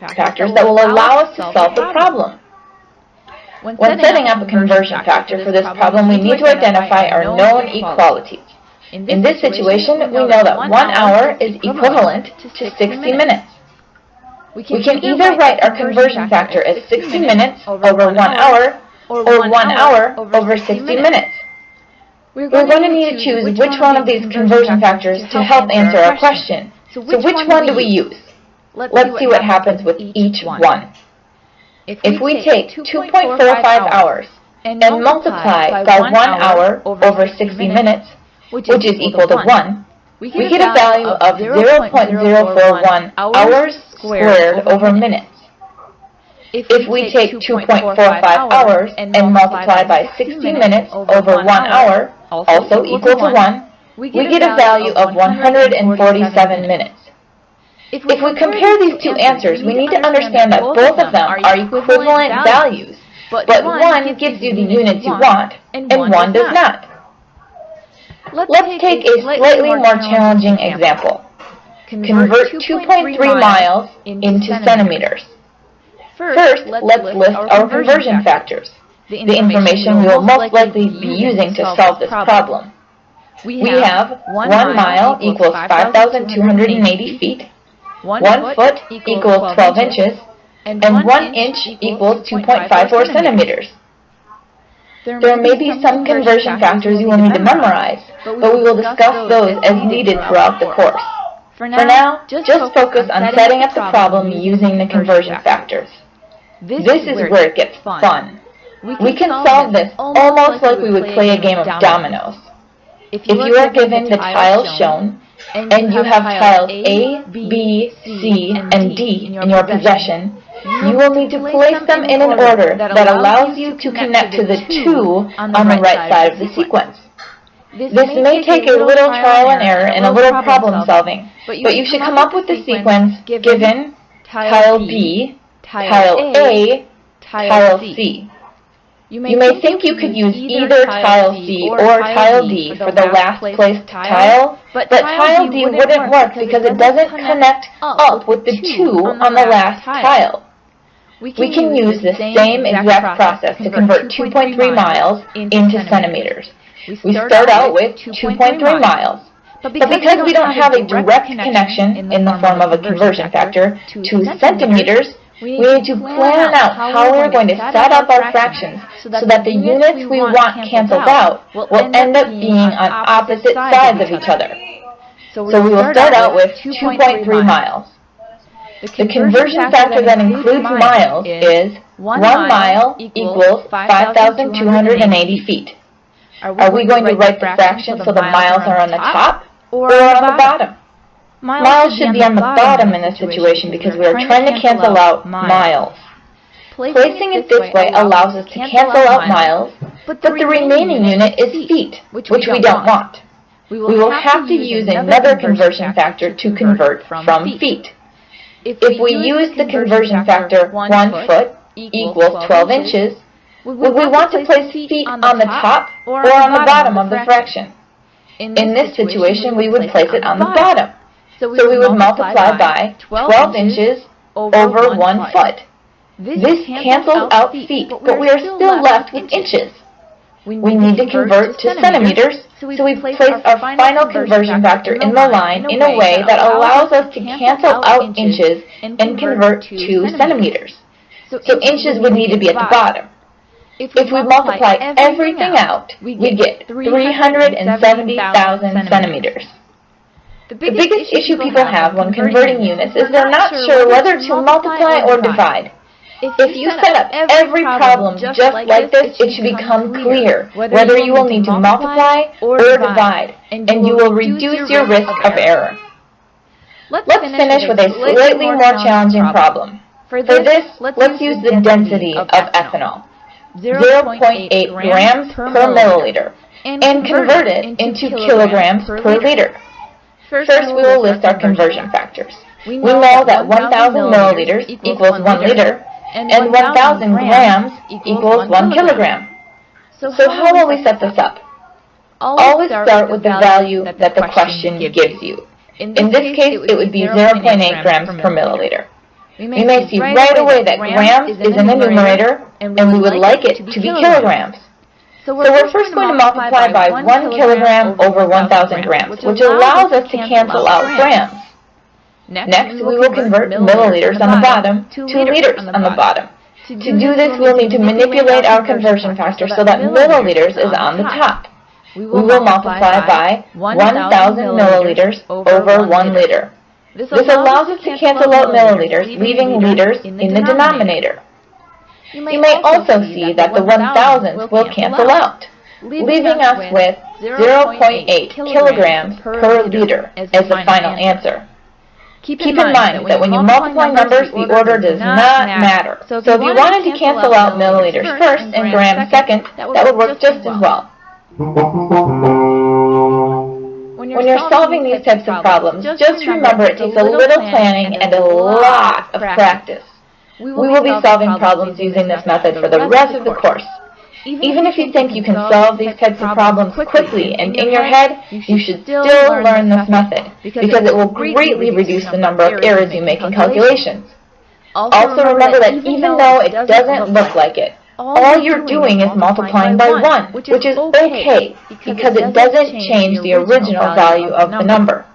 factors that will allow us to solve the problem. When setting up a conversion factor for this problem, we need to identify our known equalities. In this situation, we know that 1 hour is equivalent to 60 minutes. We can either write our conversion factor as 60 minutes over 1 hour or 1 hour over 60 minutes. We're going to need to choose which one of these conversion factors to help answer our question. So which one do we use? Let's see what happens with each one. If we take 2.45 hours and multiply by 1 hour over 60 minutes, which is equal to 1, we get a value of 0.041 hours squared over minutes. If we take 2.45 hours and multiply by 60 minutes over 1 hour, also equal to 1, we get a value of 147 minutes. If we compare these two answers, we need to understand that both of them are equivalent values, but one gives you the units you want, and one does not. Let's take a slightly more challenging example. Convert 2.3 miles into centimeters. First, let's list our conversion factors, the information we will most likely be using to solve this problem. We have 1 mile equals 5,280 feet, 1 foot equals 12 inches, and 1 inch equals 2.54 centimeters. There may be some conversion factors you will need to memorize, but we will discuss those as needed throughout the course. For now, just focus on setting up the problem using the conversion factors. This is where it gets fun. We can solve this almost like we would play a game of dominoes. If you are given the tiles shown, and you have tiles A, B, C, and D in your possession, you will need to place them in an order that allows you to connect to the 2 on the right side of the sequence. This may take a little trial and error and a little problem solving, but you should come up with the sequence given tile B, tile A, tile C. You may think you could use either tile C or tile D for the last placed tile, but tile D wouldn't work because it doesn't connect up with the 2 on the last tile. We can use the same exact process to convert 2.3 miles into centimeters. We start out with 2.3 miles, but because we don't have a direct connection in the form of a conversion factor to centimeters, we need to plan out how we're going to set up our fractions so that the units we want canceled out will end up being on opposite sides of each other. So we will start out with 2.3 miles. The conversion factor that includes miles is 1 mile equals 5,280 feet. Are we going to write the fraction so the miles are on the top or on the bottom? Miles should be on the bottom in this situation because we are trying to cancel out miles. Placing it this way allows us to cancel out miles, but the remaining unit is feet, which we don't want. We will have to use another conversion factor to convert from feet. If we use the conversion factor 1 foot equals 12 inches, would we want to place feet on the top or on the bottom of the fraction? In this situation, we would place it on the bottom. So we would multiply by 12 inches over 1 foot. This cancels out feet, but we are still left with inches. We need to convert to centimeters, so we place our final conversion factor in the line in a way that allows us to cancel out inches and convert to centimeters. So inches would need to be at the bottom. If we multiply everything out, we get 370,000 centimeters. The biggest issue people have when converting units is they're not sure whether to multiply or divide. If you set up every problem just like this, it should become clear whether you will need to multiply or divide, and you will reduce your risk of error. Let's finish with a slightly more challenging problem. For this, let's use the density of ethanol, 0.8 grams per milliliter, and convert it into kilograms per liter. First, we will list our conversion factors. We know that 1,000 milliliters equals 1 liter, and 1,000 grams equals 1 kilogram. So how will we set this up? Always start with the value that the question gives you. In this case, it would be 0.8 grams per milliliter. We may see right away that grams is in the numerator, and we would like it to be kilograms. So we're first going to multiply by 1 kilogram over 1,000 grams, which allows us to cancel out grams. Next, we will convert milliliters on the bottom to liters on the bottom. To do this, we'll need to manipulate our conversion factor so that milliliters is on the top. We will multiply by 1,000 milliliters over 1 liter. This allows us to cancel out milliliters, leaving liters in the denominator. You may also see that the 1,000s will cancel out, leaving us with 0.8 kilograms per liter as the final answer. Keep in mind that when you multiply numbers, the order does not matter. So if you wanted to cancel out milliliters first and grams second, that would work just as well. When you're solving these types of problems, just remember it takes a little planning and a lot of practice. We will be solving problems using this method for the rest of the course. Even if you think you can solve these types of problems quickly and in your head, you should still learn this method because it will greatly reduce the number of errors you make in calculations. Also remember that even though it doesn't look like it, all you're doing is multiplying by 1, which is okay because it doesn't change the original value of the number.